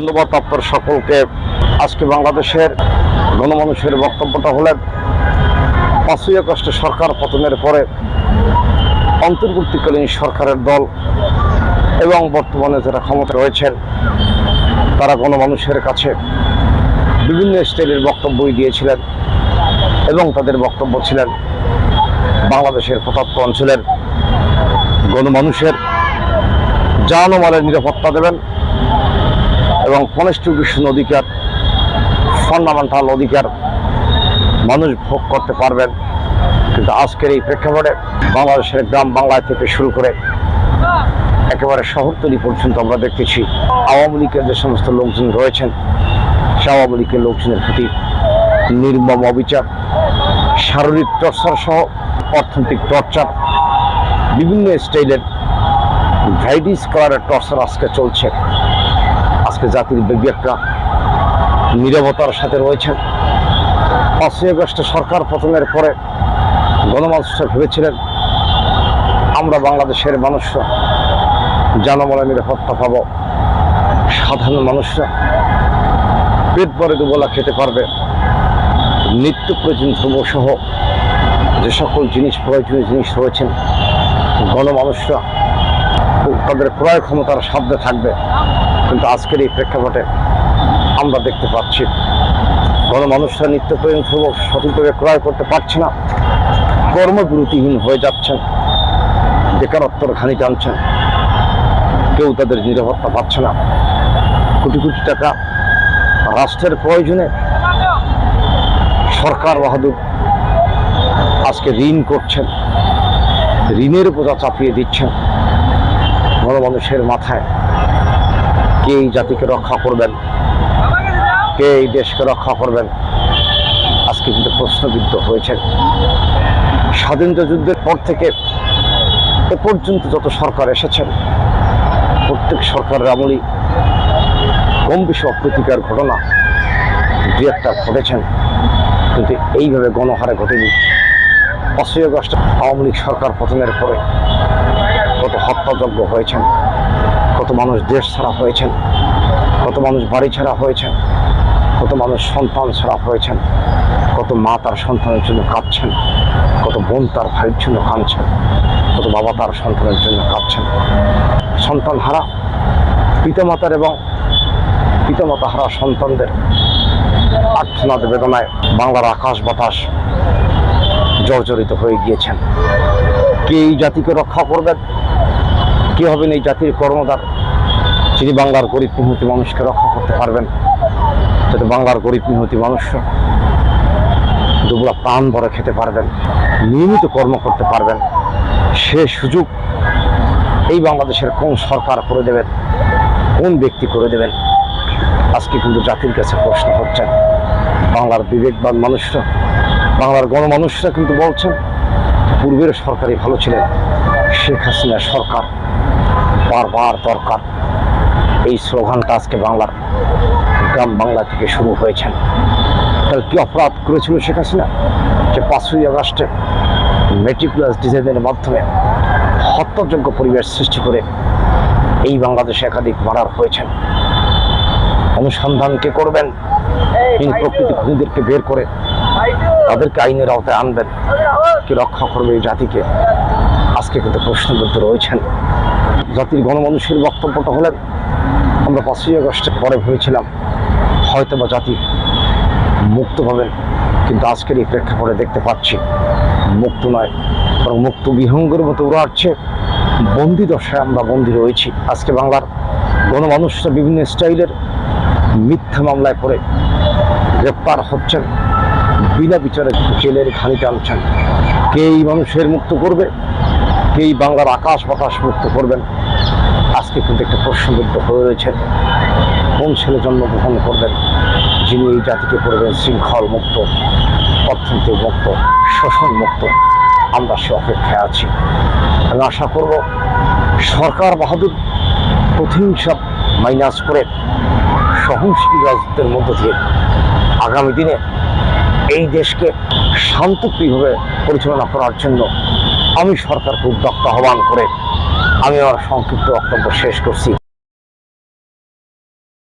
ধন্যবাদ আপনার সকলকে। আজকে বাংলাদেশের গণমানুষের বক্তব্যটা হলেন ৫ই আগস্ট সরকার পতনের পরে অন্তর্বর্তীকালীন সরকারের দল এবং বর্তমানে যারা ক্ষমতা রয়েছেন তারা গণমানুষের কাছে বিভিন্ন স্টাইলের বক্তব্যই দিয়েছিলেন এবং তাদের বক্তব্য ছিলেন বাংলাদেশের প্রত্যন্ত অঞ্চলের গণমানুষের জান ও মালের নিরাপত্তা দেবেন এবং কনস্টিটিউশন অধিকার, ফান্ডামেন্টাল অধিকার মানুষ ভোগ করতে পারবেন। কিন্তু আজকের এই প্রেক্ষাপটে বাংলাদেশের গ্রাম বাংলায় থেকে শুরু করে একেবারে শহরতলি পর্যন্ত আমরা দেখতেছি আওয়ামী লীগের যে সমস্ত লোকজন রয়েছেন সে আওয়ামী লীগের লোকজনের প্রতি নির্মম অবিচার, শারীরিক টর্চার সহ অর্থনৈতিক টর্চার, বিভিন্ন স্টাইলের ভ্যারাইটিস কালারের টর্চার আজকে চলছে। আজকে জাতির বিবেকরা নীরবতার সাথে রয়েছেন। ৫ই আগস্টে সরকার পতনের পরে গণমানুষরা ভেবেছিলেন আমরা বাংলাদেশের মানুষরা জানমালের নিরাপত্তা পাব, সাধারণ মানুষরা পেট ভরে দুবেলা খেতে পারবে, নিত্য প্রয়োজনীয় দ্রব্যসহ যে সকল প্রয়োজনীয় জিনিস রয়েছেন গণমানুষরা তাদের ক্রয় ক্ষমতার সাধ্যে থাকবে। কিন্তু আজকের এই প্রেক্ষাপটে আমরা দেখতে পাচ্ছি গণমানুষরা নিত্য প্রয়োজনীয় দ্রব্য সঠিকভাবে ক্রয় করতে পারছে না, কর্মবিরতিহীন হয়ে যাচ্ছেন, বেকারত্বর ঘানি টানছেন, কেউ তাদের নিরাপত্তা পাচ্ছে না। কোটি কোটি টাকা রাষ্ট্রের প্রয়োজনে সরকার বাহাদুর আজকে ঋণ করছেন, ঋণের বোঝা চাপিয়ে দিচ্ছেন গণমানুষের মাথায়। কে এই জাতিকে রক্ষা করবেন, কে এই দেশকে রক্ষা করবেন, আজকে কিন্তু প্রশ্নবিদ্ধ হয়েছেন। স্বাধীনতা যুদ্ধের পর থেকে এ পর্যন্ত যত সরকার এসেছেন প্রত্যেক সরকারের আমলেই কম বেশি অপ্রীতিকর ঘটনা দু একটা ঘটেছেন, কিন্তু এইভাবে গণহারে ঘটেনি। ৫ই আগস্ট আওয়ামী লীগ সরকার পতনের পরে কত হত্যাযজ্ঞ হয়েছেন, কত মানুষ দেশ ছাড়া হয়েছেন, কত মানুষ বাড়ি ছাড়া হয়েছেন, কত মানুষ সন্তান ছাড়া হয়েছেন, কত মা তার সন্তানের জন্য কাঁদছেন, কত বোন তার ভাইয়ের জন্য কাঁদছেন, কত বাবা তার সন্তানের জন্য কাঁদছেন। সন্তান হারা পিতামাতার এবং পিতামাতা হারা সন্তানদের আর্তনাদ বেদনায় বাংলার আকাশ বাতাস জর্জরিত হয়ে গিয়েছেন। কে এই জাতিকে রক্ষা করবেন, কে হবেন এই জাতির কর্ণধার যিনি বাংলার গরিব মেহনতি মানুষকে রক্ষা করতে পারবেন, যাতে বাংলার গরিব মেহনতি মানুষরা দুবেলা প্রাণ ভরে খেতে পারবেন, নিয়মিত কর্ম করতে পারবেন। সে সুযোগ এই বাংলাদেশের কোন সরকার করে দেবেন, কোন ব্যক্তি করে দেবেন, আজকে কিন্তু জাতির কাছে প্রশ্ন হচ্ছেন। বাংলার বিবেকবান মানুষরা, বাংলার গণমানুষরা কিন্তু বলছেন পূর্বের সরকারই ভালো ছিলেন, শেখ হাসিনার সরকার বারবার দরকার। এই স্লোগানটা আজকে বাংলার গ্রাম বাংলা থেকে শুরু হয়েছেন। তাহলে কি অপরাধ করেছিল শেখ হাসিনা যে ৫ই আগস্টে মেটিকুলাস ডিজাইনের মাধ্যমে হত্যাযোগ্য পরিবেশ সৃষ্টি করে এই বাংলাদেশে একাধিক মার্ডার হয়েছেন? অনুসন্ধান কে করবেন? প্রকৃতি খুনিদেরকে বের করে তাদেরকে আইনের আওতায় আনবেন, কে রক্ষা করবে এই জাতিকে? আজকে কিন্তু প্রশ্নবিদ্ধ রয়েছেন। জাতির গণমানুষের বক্তব্যটা হলেন আমরা ৫ই আগস্টের পরে ভেবেছিলাম হয়তো বা জাতি মুক্ত পাবেন, কিন্তু আজকের এই প্রেক্ষাপটে দেখতে পাচ্ছি মুক্ত নয়, বরং মুক্ত বিহঙ্গের মতো উড়াচ্ছে। বন্দি দশায় আমরা বন্দী রয়েছি। আজকে বাংলার গণমানুষরা বিভিন্ন স্টাইলের মিথ্যা মামলায় পড়ে গ্রেপ্তার হচ্ছেন, বিনা বিচারে জেলের ঘানি টানছেন। কে এই মানুষের মুক্ত করবে, কে এই বাংলার আকাশ বাতাস মুক্ত করবেন? আজকে কিন্তু একটা প্রশ্নবিদ্ধ হয়ে রয়েছেন। কোন ছেলে জন্মগ্রহণ করবেন যিনি এই জাতিকে করবেন শৃঙ্খল মুক্ত, অর্থনৈতিক মুক্ত, শোষণ মুক্ত? আমরা সে অপেক্ষায় আছি। আমি আশা করব সরকার বাহাদুর প্রতিহিংসা মাইনাস করে সহনশীল রাজনীতির মধ্য দিয়ে আগামী দিনে এই দেশকে শান্তপ্রিয়ভাবে পরিচালনা করার জন্য আমি সরকারকে উদ্যোক্তা আহ্বান করে আমি আমার সংক্ষিপ্ত বক্তব্য শেষ করছি।